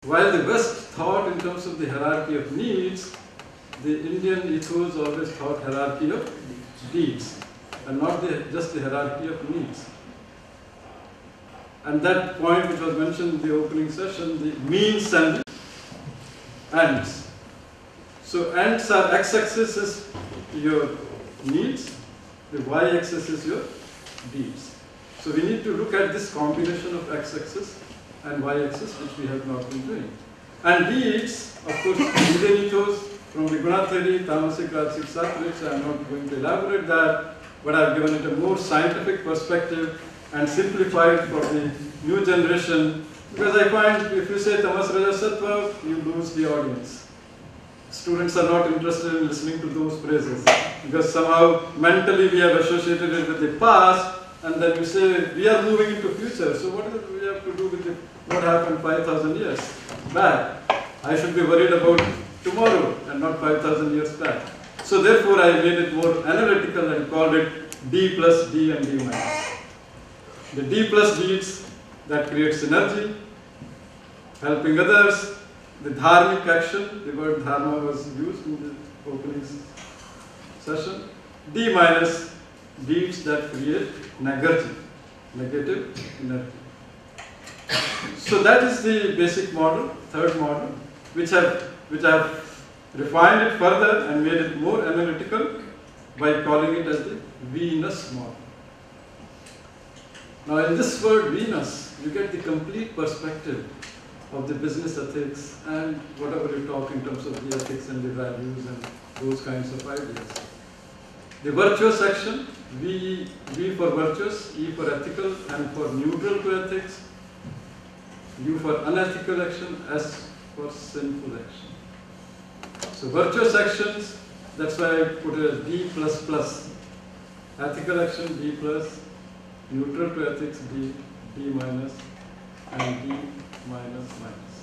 While the West thought in terms of the hierarchy of needs, the Indian ethos always thought hierarchy of deeds, and not just the hierarchy of needs. And that point which was mentioned in the opening session, the means and the ends. So ends are x-axis is your needs, the y-axis is your deeds. So we need to look at this combination of x-axis and y-axis, which we have not been doing. And deeds, of course, Indian ethos, from the Guna theory, Tamasic, Rajasic, Sattvic, I am not going to elaborate that, but I have given it a more scientific perspective and simplified for the new generation, because I find if you say Tamas Raja Sattva, you lose the audience. Students are not interested in listening to those phrases, because somehow mentally we have associated it with the past, and then you say we are moving into future, so what do we have to do with what happened 5,000 years back? I should be worried about tomorrow and not 5,000 years back. So therefore I made it more analytical and called it D plus D and D minus. The D plus deeds that create synergy, helping others, the dharmic action, the word dharma was used in the opening session. D minus, deeds that create negative energy. So that is the basic model, third model, which I have refined it further and made it more analytical by calling it as the Venus model. Now in this word Venus, you get the complete perspective of the business ethics and whatever you talk in terms of the ethics and the values and those kinds of ideas. The virtuous action, V for virtuous, E for ethical and for neutral to ethics, U for unethical action, S for sinful action. So virtuous actions, that's why I put it as D plus plus. Ethical action, D plus, neutral to ethics, D minus, and D minus minus.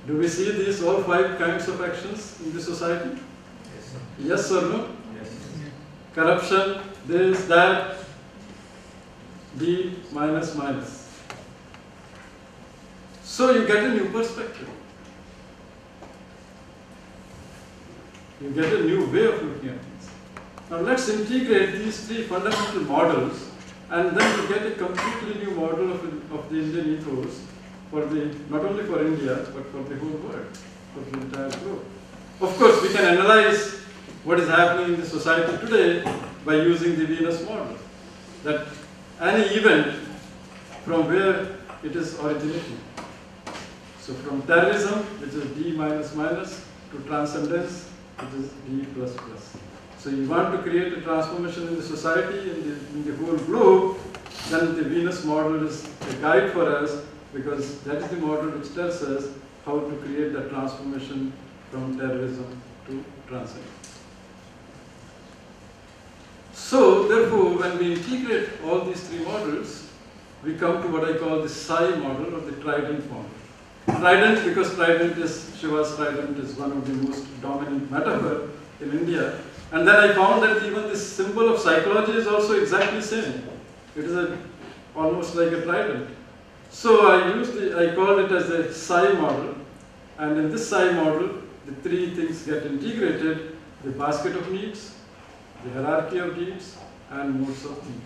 Do we see these all 5 kinds of actions in the society? Yes or no? Yes. Corruption, this, that, D minus minus. So you get a new perspective. You get a new way of looking at things. Now let's integrate these 3 fundamental models, and then we get a completely new model of the Indian ethos for not only for India, but for the whole world, for the entire globe. Of course, we can analyze what is happening in the society today by using the Venus model. That any event from where it is originating. So from terrorism, which is D minus minus, to transcendence, which is D plus plus. So you want to create a transformation in the society, in the whole globe, then the Venus model is a guide for us, because that is the model which tells us how to create that transformation from terrorism to transcendence. So, therefore, when we integrate all these 3 models, we come to what I call the Sai model or the trident model. Trident, because trident is, Shiva's trident is one of the most dominant metaphor in India. And then I found that even this symbol of psychology is also exactly the same. It is almost like a trident. So I called it as a Sai model. And in this Sai model, the 3 things get integrated: the basket of needs, the hierarchy of deeds, and modes of thinking.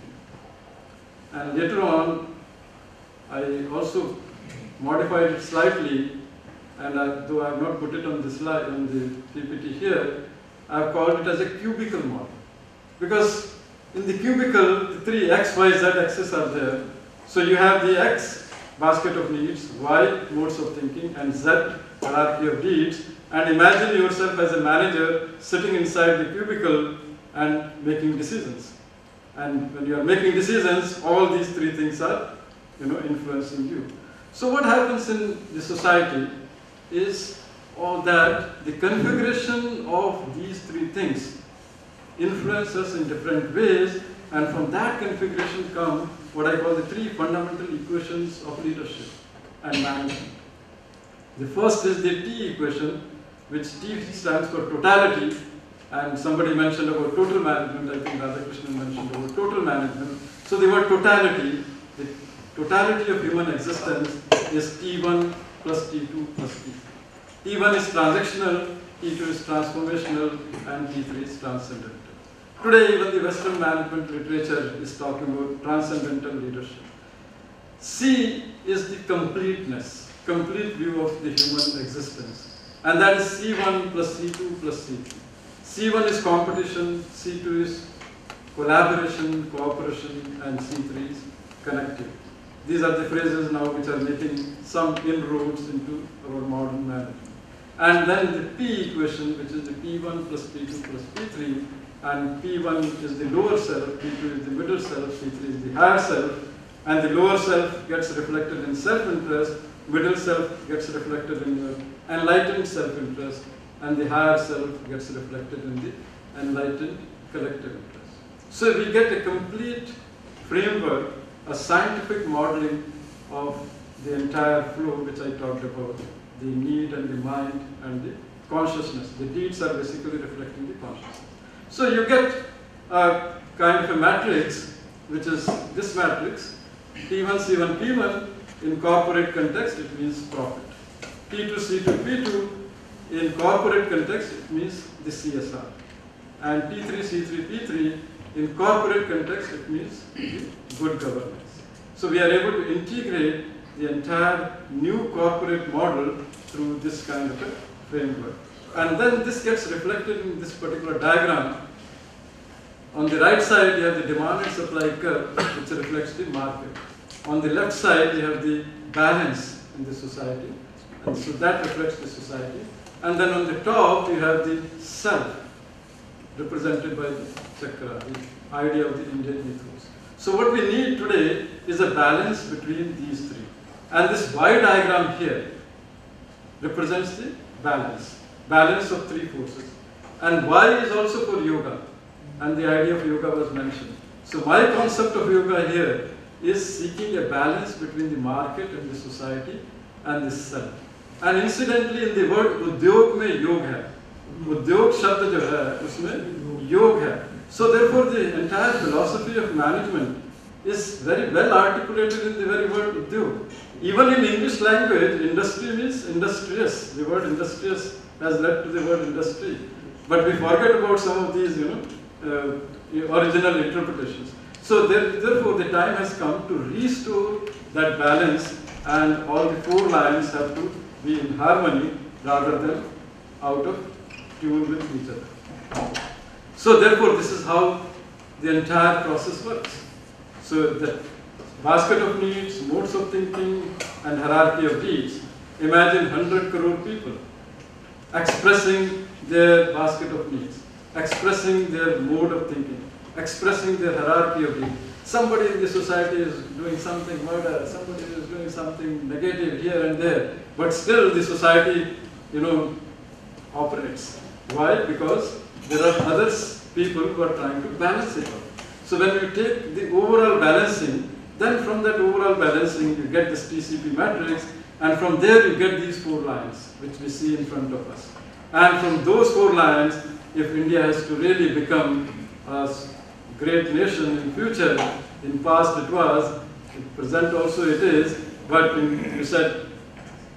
And later on, I also modified it slightly, and though I have not put it on the slide, on the PPT here, I have called it as a cubicle model. Because in the cubicle, the 3 X, Y, Z axes are there. So you have the X, basket of needs, Y, modes of thinking, and Z, hierarchy of deeds. And imagine yourself as a manager sitting inside the cubicle and making decisions. And when you are making decisions, all these 3 things are, influencing you. So what happens in the society is all that the configuration of these 3 things influence us in different ways, and from that configuration come what I call the 3 fundamental equations of leadership and management. The first is the T equation, which T stands for totality, and somebody mentioned about total management. I think Radhakrishnan mentioned about total management. So the word totality, the totality of human existence is T1 plus T2 plus T3. T1 is transactional, T2 is transformational, and T3 is transcendental. Today, even the Western management literature is talking about transcendental leadership. C is the completeness, complete view of the human existence. And that is C1 plus C2 plus C3. C1 is competition, C2 is collaboration, cooperation, and C3 is connectivity. These are the phrases now which are making some inroads into our modern management. And then the P equation, which is the P1 plus P2 plus P3, and P1 is the lower self, P2 is the middle self, P3 is the higher self, and the lower self gets reflected in self-interest, middle self gets reflected in your enlightened self-interest, and the higher self gets reflected in the enlightened collective interest. So we get a complete framework, a scientific modeling of the entire flow which I talked about, the need and the mind and the consciousness. The deeds are basically reflecting the consciousness. So you get a kind of a matrix, which is this matrix, T1, C1, P1. In corporate context, it means profit. T2, C2, P2. In corporate context, it means the CSR. And T3, C3, P3. In corporate context, it means the good governance. So we are able to integrate the entire new corporate model through this kind of a framework. And then this gets reflected in this particular diagram. On the right side, you have the demand and supply curve, which reflects the market. On the left side, you have the balance in the society, and so that reflects the society. And then on the top, you have the self, represented by the chakra, the idea of the Indian ethos. So what we need today is a balance between these three. And this Y diagram here represents the balance of three forces. And Y is also for yoga, and the idea of yoga was mentioned. So my concept of yoga here is seeking a balance between the market and the society and the self. And incidentally, in the word उद्योग में योग है, उद्योग शब्द जो है उसमें योग है. So therefore, the entire philosophy of management is very well articulated in the very word udyog. Even in English language, industry means industrious. The word industrious has led to the word industry. But we forget about some of these, original interpretations. So therefore, the time has come to restore that balance, and all the four lines have to be in harmony rather than out of tune with each other. So therefore, this is how the entire process works. So the basket of needs, modes of thinking, and hierarchy of deeds. Imagine 100 crore people expressing their basket of needs, expressing their mode of thinking, expressing their hierarchy of deeds. Somebody in the society is doing something murder, somebody is doing something negative here and there, but still the society, operates. Why? Because there are other people who are trying to balance it out. So when you take the overall balancing, then from that overall balancing you get this TCP matrix, and from there you get these four lines which we see in front of us. And from those four lines, if India has to really become a great nation in future, in past it was, in present also it is, but you said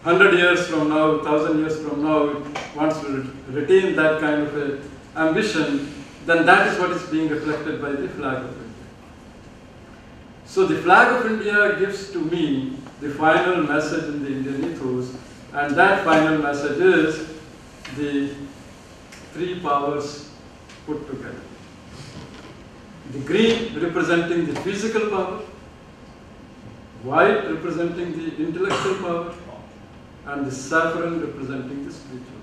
100 years from now, 1,000 years from now, it wants to retain that kind of a ambition, then that is what is being reflected by the flag of India. So the flag of India gives to me the final message in the Indian ethos, and that final message is the three powers put together. The green representing the physical power, white representing the intellectual power, and the saffron representing the spiritual power.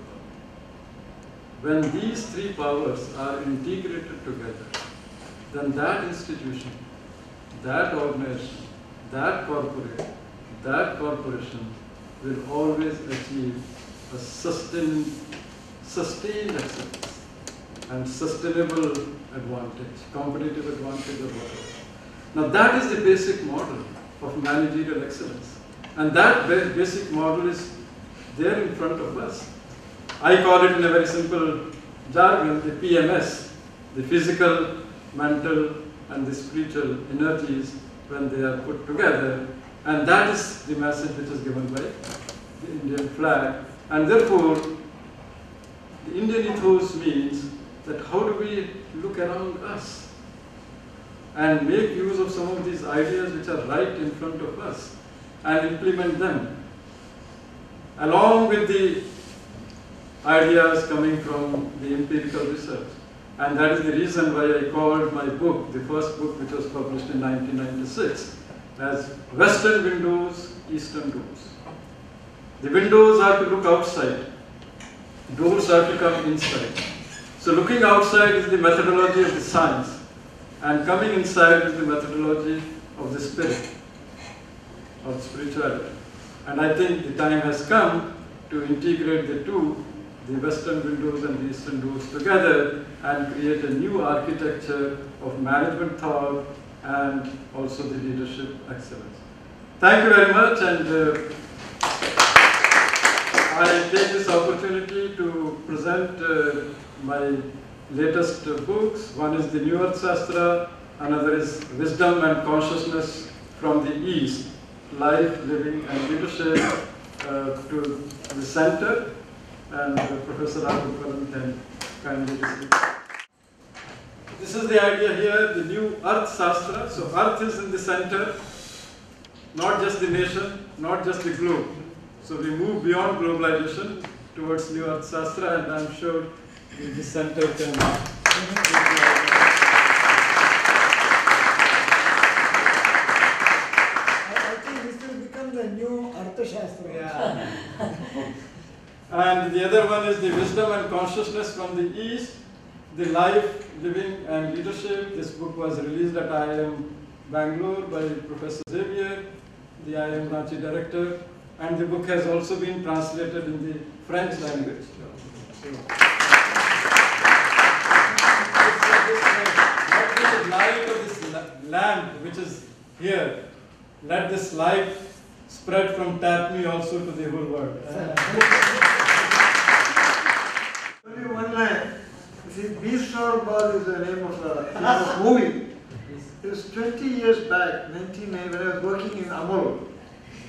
When these three powers are integrated together, then that institution, that organization, that corporation will always achieve a sustained excellence and sustainable advantage, competitive advantage or whatever. Now that is the basic model of managerial excellence. And that basic model is there in front of us. I call it in a very simple jargon, the PMS, the physical, mental, and the spiritual energies, when they are put together, And that is the message which is given by the Indian flag. And therefore, the Indian ethos means that how do we look around us and make use of some of these ideas which are right in front of us and implement them, along with the ideas coming from the empirical research. And that is the reason why I called my book, the first book which was published in 1996, as Western Windows, Eastern Doors. The windows are to look outside, doors are to come inside. So looking outside is the methodology of the science, and coming inside is the methodology of the spirit, of spirituality. And I think the time has come to integrate the two, the Western windows and the Eastern doors together, and create a new architecture of management thought and also the leadership excellence. Thank you very much, and I take this opportunity to present my latest books. One is the New Earth Shastra, another is Wisdom and Consciousness from the East, Life, Living and Leadership to the center, and Professor Rahul Kalan can kindly receive. This is the idea here, the New Earth Shastra. So Earth is in the center, not just the nation, not just the globe. So we move beyond globalization towards New Earth Shastra, and I'm sure the center can. I think this will become the new Arthashastra. Yeah. And the other one is the Wisdom and Consciousness from the East, the Life, Living and Leadership. This book was released at IIM Bangalore by Professor Xavier, the IIM Ranchi director, and the book has also been translated in the French language. Let the light of this lamp which is here, let this light spread from TAPMI also to the whole world. Only one line. You see, Beast or Ball is the name of the movie. It was 20 years back, 1990, when I was working in Amul.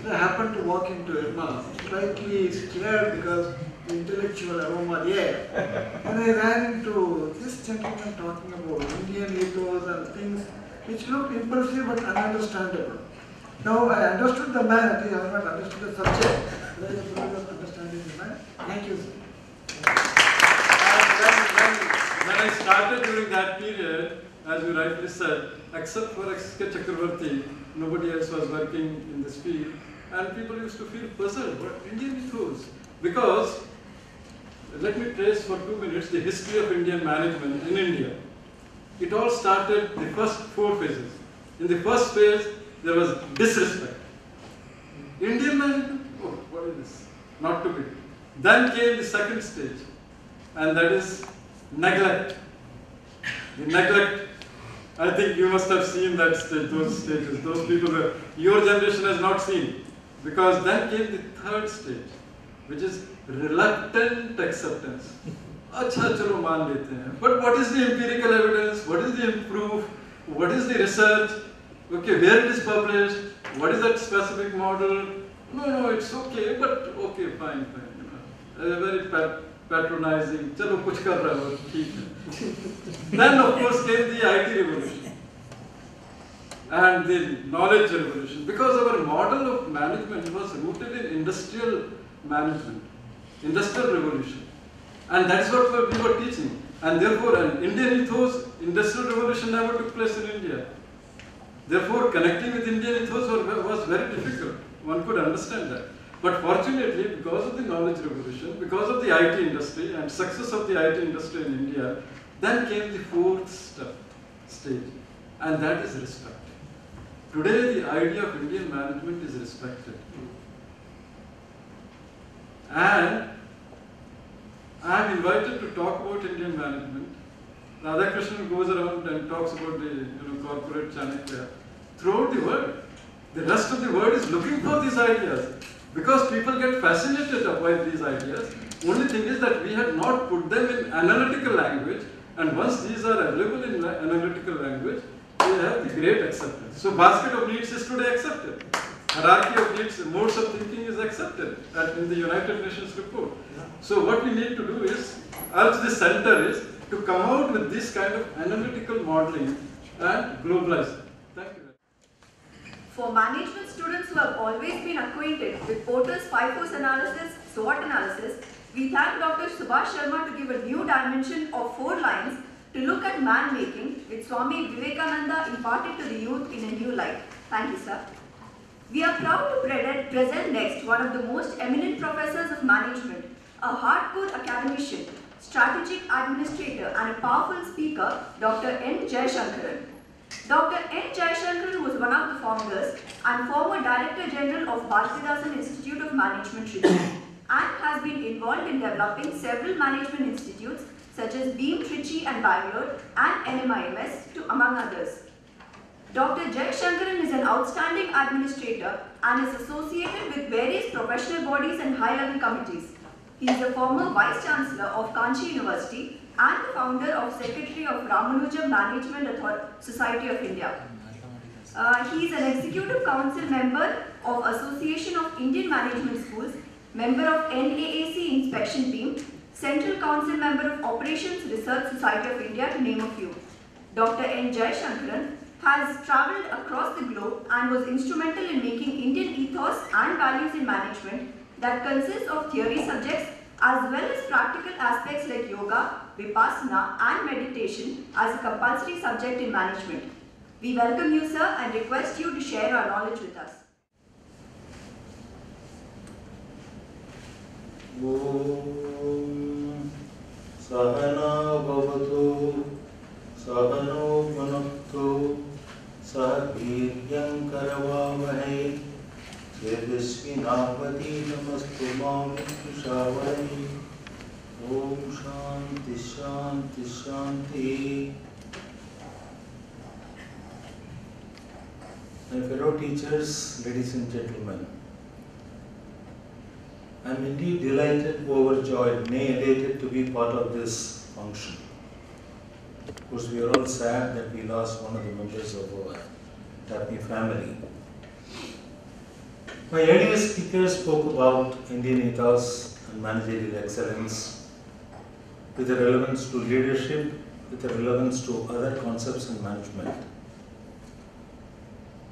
I happened to walk into Irma, slightly scared because the intellectual aroma there. And I ran into this gentleman talking about Indian ethos and things which looked impressive but ununderstandable. Now I understood the man, at least I have not understood the subject, but I have not understanding the man. Thank you, sir. When I started during that period, as you rightly said, except for X.K. Chakravarti, nobody else was working in this field, and people used to feel puzzled, what Indian ethos? Because, let me trace for 2 minutes the history of Indian management in India. It all started the first 4 phases. In the first phase, there was disrespect. Indian management, oh, what is this? Not to be. Then came the second stage, and that is neglect. The neglect, I think you must have seen that stage, those stages. Those people were, your generation has not seen. Because then came the third stage, which is reluctant acceptance. Acha chalo maan lete hain. But what is the empirical evidence? What is the proof? What is the research? Okay, where it is published? What is that specific model? No, it's okay, but okay, fine. You know, very patronizing. Chalo kuch kar raha ho, theek hai. Then of course came the IT revolution and the knowledge revolution, because our model of management was rooted in industrial management, industrial revolution, and that's what we were teaching. And therefore, an Indian ethos, industrial revolution never took place in India. Therefore, connecting with Indian ethos was very difficult. One could understand that. But fortunately, because of the knowledge revolution, because of the IT industry and success of the IT industry in India, then came the fourth stage, and that is respect. Today, the idea of Indian management is respected. And I am invited to talk about Indian management. Radhakrishnan goes around and talks about the corporate Chanakya throughout the world. The rest of the world is looking for these ideas because people get fascinated by these ideas. Only thing is that we had not put them in analytical language, and once these are available in analytical language, they have the great acceptance. So basket of needs is today accepted. hierarchy of needs, modes of thinking is accepted in the United Nations report. So what we need to do is, as the center is, to come out with this kind of analytical modeling and globalize it. Thank you. For management students who have always been acquainted with Porter's 5 force analysis, SWOT analysis, we thank Dr. Subhash Sharma to give a new dimension of 4 lines to look at man-making, which Swami Vivekananda imparted to the youth in a new light. Thank you, sir. We are proud to present next one of the most eminent professors of management, a hardcore academician, strategic administrator and a powerful speaker, Dr. N. Jayashankaran. Dr. N. Jayashankaran was one of the founders and former Director General of Bharatidasan Institute of Management, Trichy, and has been involved in developing several management institutes such as Beam, Trichy and Bangalore and NMIMS, among others. Dr. Jayashankaran is an outstanding administrator and is associated with various professional bodies and high-level committees. He is a former Vice Chancellor of Kanchi University and the founder of Secretary of Ramanuja Management Society of India. He is an Executive Council member of Association of Indian Management Schools, member of NAAC Inspection Team, Central Council member of Operations Research Society of India, to name a few. Dr. N. Jayashankaran has travelled across the globe and was instrumental in making Indian ethos and values in management that consists of theory subjects as well as practical aspects like yoga, vipassana and meditation as a compulsory subject in management. We welcome you, sir, and request you to share our knowledge with us. Om Sahana Bhavatu Sahano Bhunaktu Sahiryam Karavavahe Tejasvinavati Namastu Mamishavahe. Om Shanti Shanti Shanti. My fellow teachers, ladies and gentlemen, I am indeed delighted, overjoyed, nay elated to be part of this function. Of course, we are all sad that we lost one of the members of our TAPMI family. My earlier speakers spoke about Indian ethos and managerial excellence with a relevance to leadership, with a relevance to other concepts in management.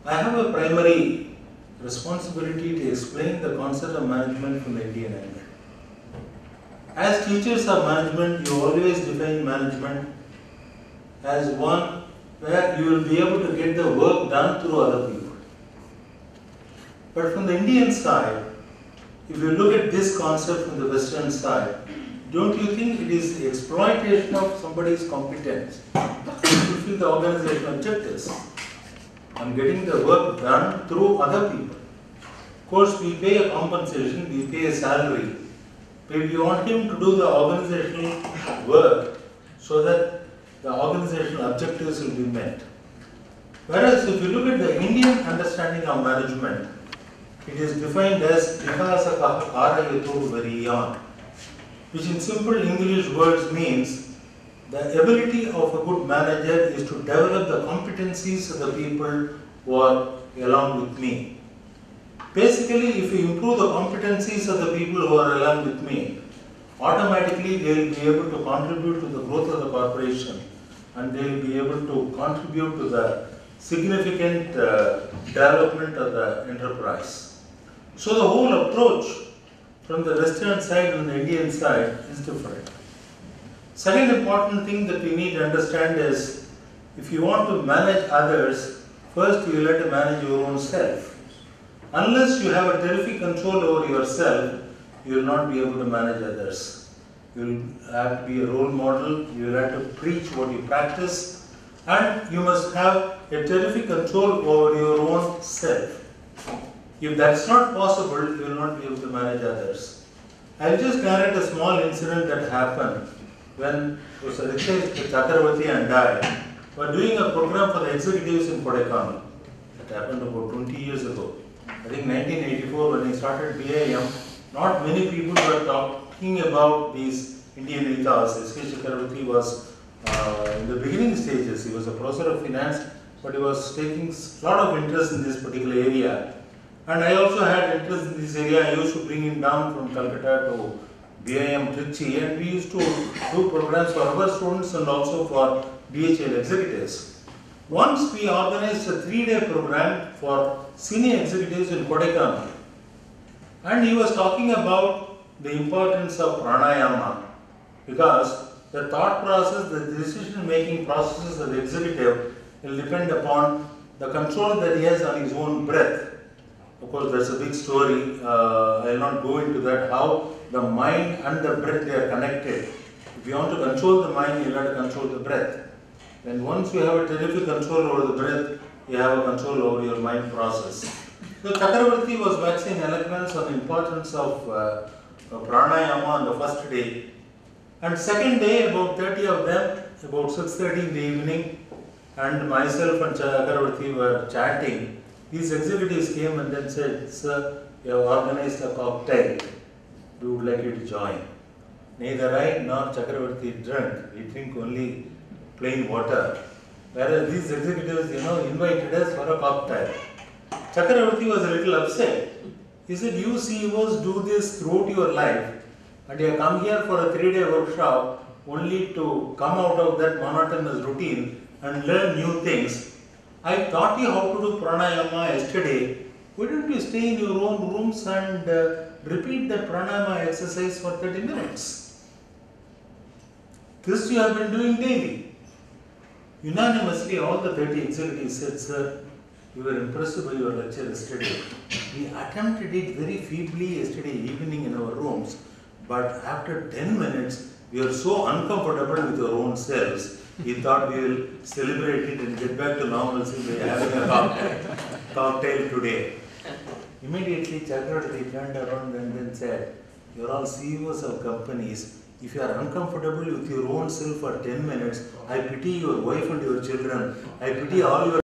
I have a primary responsibility to explain the concept of management from the Indian angle. As teachers of management, you always define management as one where you will be able to get the work done through other people. But from the Indian side, if you look at this concept from the Western side, don't you think it is the exploitation of somebody's competence to fulfill the organizational objectives? I'm getting the work done through other people. Of course, we pay a compensation, we pay a salary, but we want him to do the organizational work so that the organizational objectives will be met. Whereas if you look at the Indian understanding of management, it is defined as Vikasaka Arayato Variyan, which in simple English words means the ability of a good manager is to develop the competencies of the people who are along with me. Basically, if you improve the competencies of the people who are along with me, automatically they will be able to contribute to the growth of the corporation and they will be able to contribute to the significant development of the enterprise. So the whole approach from the Western side and the Indian side is different. Second important thing that we need to understand is, if you want to manage others, first you will have to manage your own self. Unless you have a terrific control over yourself, you will not be able to manage others. You will have to be a role model, you will have to preach what you practice, and you must have a terrific control over your own self. If that's not possible, you will not be able to manage others. I will just narrate a small incident that happened when Chakravarti and I were doing a program for the executives in Kodaikanal. That happened about 20 years ago. I think 1984 when I started BIM, not many people were talking about these Indian ethos. S.K. Chakravarti was in the beginning stages. He was a professor of finance, but he was taking a lot of interest in this particular area. And I also had interest in this area. I used to bring him down from Calcutta to BIM Trichy, and we used to do programs for our students and also for DHL executives. Once we organized a 3-day program for senior executives in Kodaikanal, and he was talking about the importance of pranayama, because the thought process, the decision-making processes of the executive will depend upon the control that he has on his own breath. Of course, that's a big story. I will not go into that, how the mind and the breath, they are connected. If you want to control the mind, you have to control the breath. And once you have a terrific control over the breath, you have a control over your mind process. So Chakravarti was waxing eloquence on the importance of pranayama on the first day. And second day, about 30 of them, about 6:30 in the evening, and myself and Chakravarti were chatting. These executives came and then said, "Sir, you have organized a cocktail. We would like you to join." Neither I nor Chakravarti drink. We drink only plain water. Whereas these executives, invited us for a cocktail. Chakravarti was a little upset. He said, "You CEOs do this throughout your life, and you have come here for a 3-day workshop only to come out of that monotonous routine and learn new things. I taught you how to do pranayama yesterday. Why don't you stay in your own rooms and repeat that pranayama exercise for 30 minutes? This you have been doing daily." Unanimously, all the 30 executives said, "Sir, we were impressed by your lecture yesterday. We attempted it very feebly yesterday evening in our rooms, but after 10 minutes, we are so uncomfortable with our own selves. We thought we will celebrate it and get back to normalcy by having a cocktail today." Immediately, Chakravarti turned around and then said, "You are all CEOs of companies. If you are uncomfortable with your own self for 10 minutes, I pity your wife and your children. I pity all your